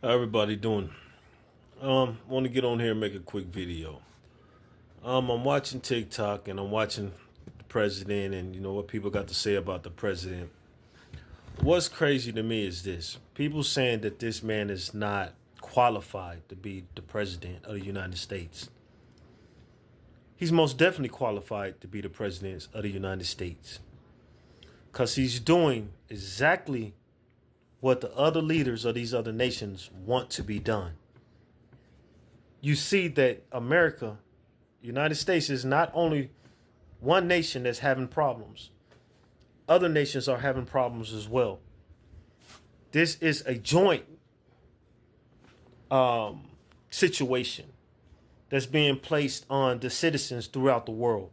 How everybody doing? Want to get on here and make a quick video. I'm watching TikTok and I'm watching the president and what people got to say about the president. What's crazy to me is this: people saying that this man is not qualified to be the president of the United States. He's most definitely qualified to be the president of the United States because he's doing exactly what the other leaders of these other nations want to be done. You see that America, United States, is not only one nation that's having problems. Other nations are having problems as well. This is a joint situation that's being placed on the citizens throughout the world.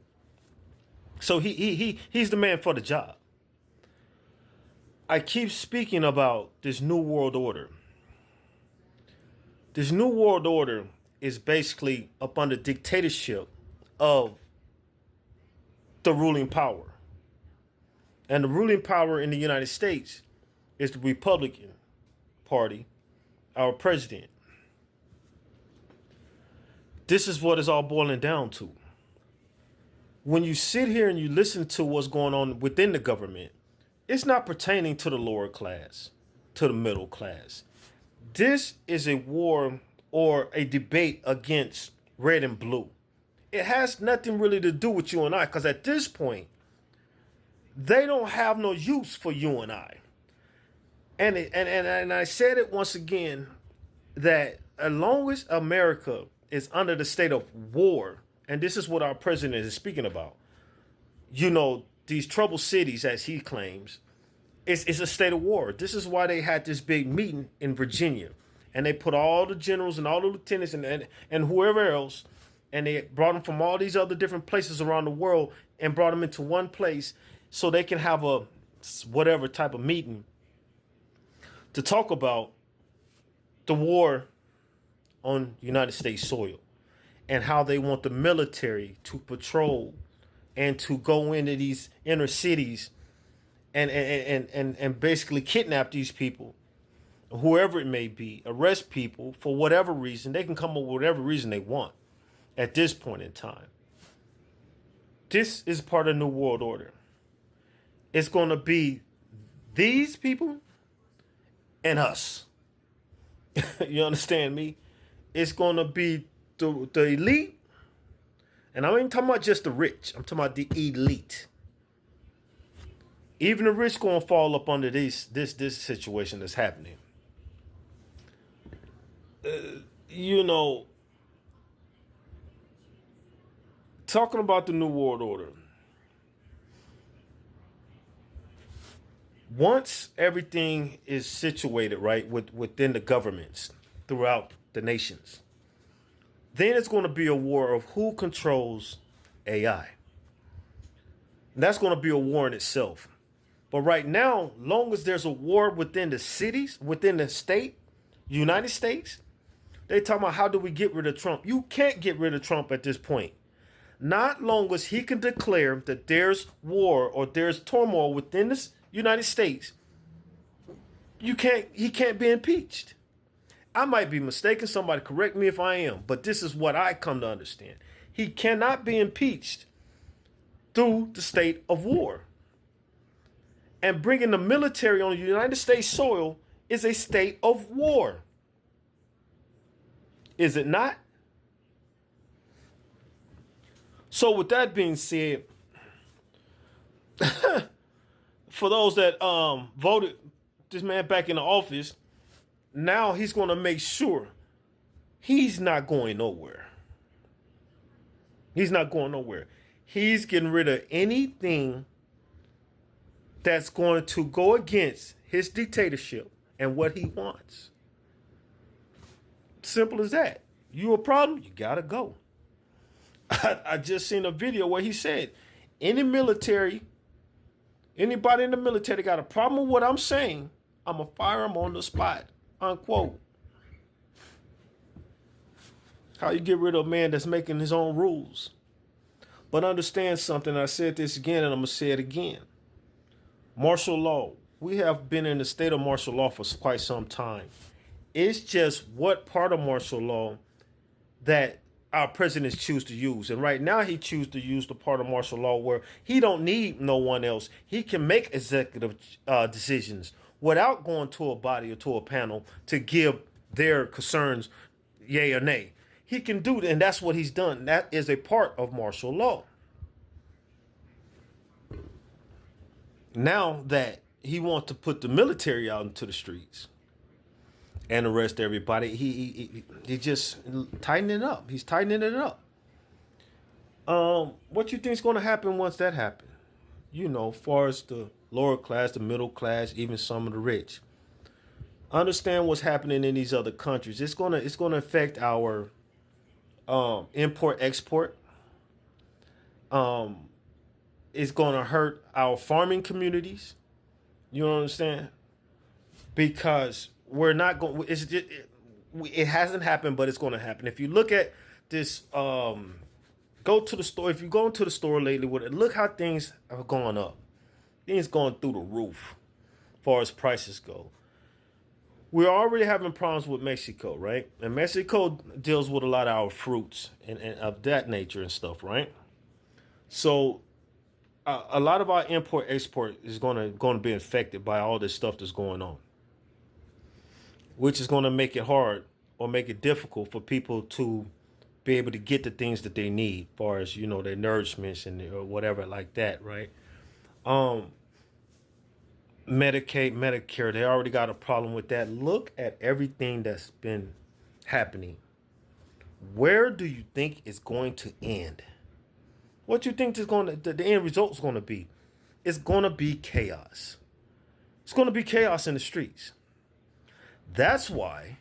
So he's the man for the job. I keep speaking about this new world order. This new world order is basically up under dictatorship of the ruling power. And the ruling power in the United States is the Republican Party, our president. This is what it's all boiling down to. When you sit here and you listen to what's going on within the government, it's not pertaining to the lower class, to the middle class. This is a war or a debate against red and blue. It has nothing really to do with you and I, because at this point, they don't have no use for you and I. And I said it once again, that as long as America is under the state of war, and this is what our president is speaking about, these troubled cities, as he claims, it's a state of war. This is why they had this big meeting in Virginia. And they put all the generals and all the lieutenants and whoever else, and they brought them from all these other different places around the world and brought them into one place so they can have a whatever type of meeting to talk about the war on United States soil and how they want the military to patrol and to go into these inner cities and basically kidnap these people, whoever it may be, arrest people for whatever reason. They can come up with whatever reason they want at this point in time. This is part of the New World Order. It's going to be these people and us. You understand me? It's going to be the elite. And I ain't talking about just the rich. I'm talking about the elite. Even the rich going to fall up under this situation that's happening. Talking about the New World Order. Once everything is situated right within the governments throughout the nations, then it's going to be a war of who controls AI. And that's going to be a war in itself. But right now, long as there's a war within the cities, within the state, United States, they talking about how do we get rid of Trump. You can't get rid of Trump at this point. Not long as he can declare that there's war or there's turmoil within the United States, he can't be impeached. I might be mistaken. Somebody correct me if I am. But this is what I come to understand. He cannot be impeached through the state of war. And bringing the military on the United States soil is a state of war. Is it not? So with that being said, for those that voted this man back in the office, now he's going to make sure he's not going nowhere. He's not going nowhere. He's getting rid of anything that's going to go against his dictatorship and what he wants. Simple as that. You a problem, you got to go. I just seen a video where he said, anybody in the military got a problem with what I'm saying, I'm going to fire him on the spot, unquote. How you get rid of a man that's making his own rules. But understand something, I said this again and I'm going to say it again. Martial law. We have been in the state of martial law for quite some time. It's just what part of martial law that our presidents choose to use. And right now he chooses to use the part of martial law where he don't need no one else. He can make executive decisions without going to a body or to a panel to give their concerns yay or nay. He can do that, and that's what he's done. That is a part of martial law. Now that he wants to put the military out into the streets and arrest everybody, he just tightening it up. He's tightening it up. What you think is going to happen once that happens? You know, far as the lower class, the middle class, even some of the rich. Understand what's happening in these other countries. It's gonna affect our import export. It's gonna hurt our farming communities. You understand? Because we're not going. It hasn't happened, but it's going to happen. If you look at this, go to the store. If you go into the store lately, look how things have gone up. Things going through the roof, as far as prices go. We're already having problems with Mexico, right? And Mexico deals with a lot of our fruits and of that nature and stuff, right? So a lot of our import export is going to be affected by all this stuff that's going on, which is going to make it hard or make it difficult for people to be able to get the things that they need, as far as, you know, their nourishments and or whatever like that, right? Medicaid, Medicare, they already got a problem with that. Look at everything that's been happening. Where do you think it's going to end? What you think is going to the end result is going to be? It's going to be chaos. It's going to be chaos in the streets. That's why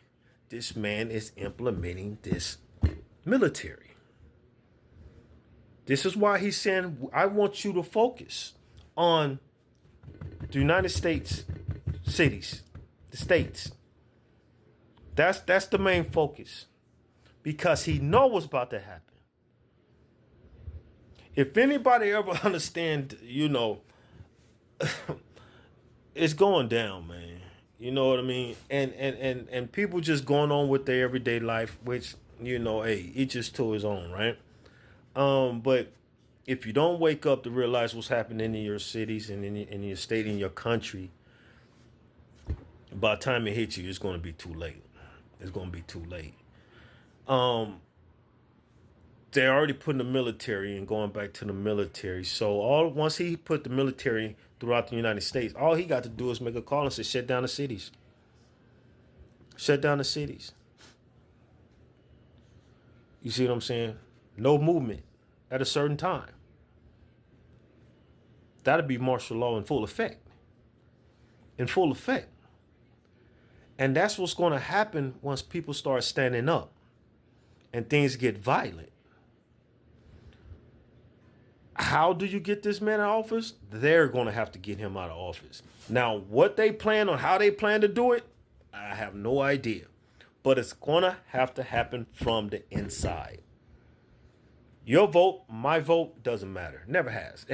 this man is implementing this military. This is why he's saying, I want you to focus on the United States cities, the states. That's the main focus, because he knows what's about to happen. If anybody ever understand, you know, it's going down, man. You know what I mean? And people just going on with their everyday life, which, you know, hey, each is to his own, right? But if you don't wake up to realize what's happening in your cities and in your state, in your country, by the time it hits you, it's going to be too late. It's going to be too late. They're already putting the military and going back to the military. So once he put the military throughout the United States, all he got to do is make a call and say, shut down the cities. Shut down the cities. You see what I'm saying? No movement at a certain time. That'd be martial law in full effect. In full effect. And that's what's going to happen once people start standing up and things get violent. How do you get this man out of office? They're going to have to get him out of office. Now, what they plan on, how they plan to do it, I have no idea. But it's going to have to happen from the inside. Your vote, my vote, doesn't matter. Never has.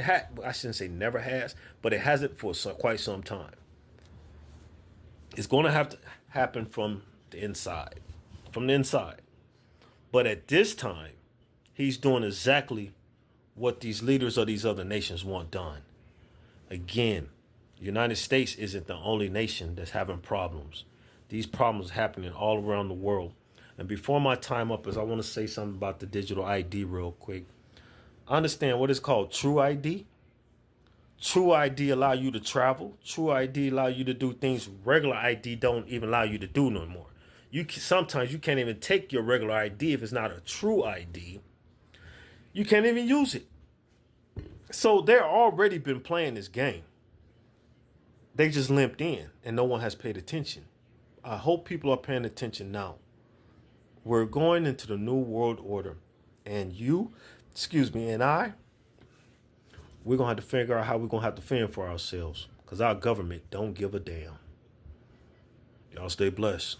I shouldn't say never has, but it hasn't for quite some time. It's going to have to happen from the inside. From the inside. But at this time, he's doing exactly what these leaders of these other nations want done. Again, the United States isn't the only nation that's having problems. These problems are happening all around the world. And before my time up is, I want to say something about the digital ID real quick. Understand what is called True ID. True ID allow you to travel. True ID allow you to do things regular ID don't even allow you to do no more. Sometimes you can't even take your regular ID if it's not a true ID. You can't even use it. So they're already been playing this game. They just limped in and no one has paid attention. I hope people are paying attention now. We're going into the new world order. And we're going to have to figure out how we're going to have to fend for ourselves. Because our government don't give a damn. Y'all stay blessed.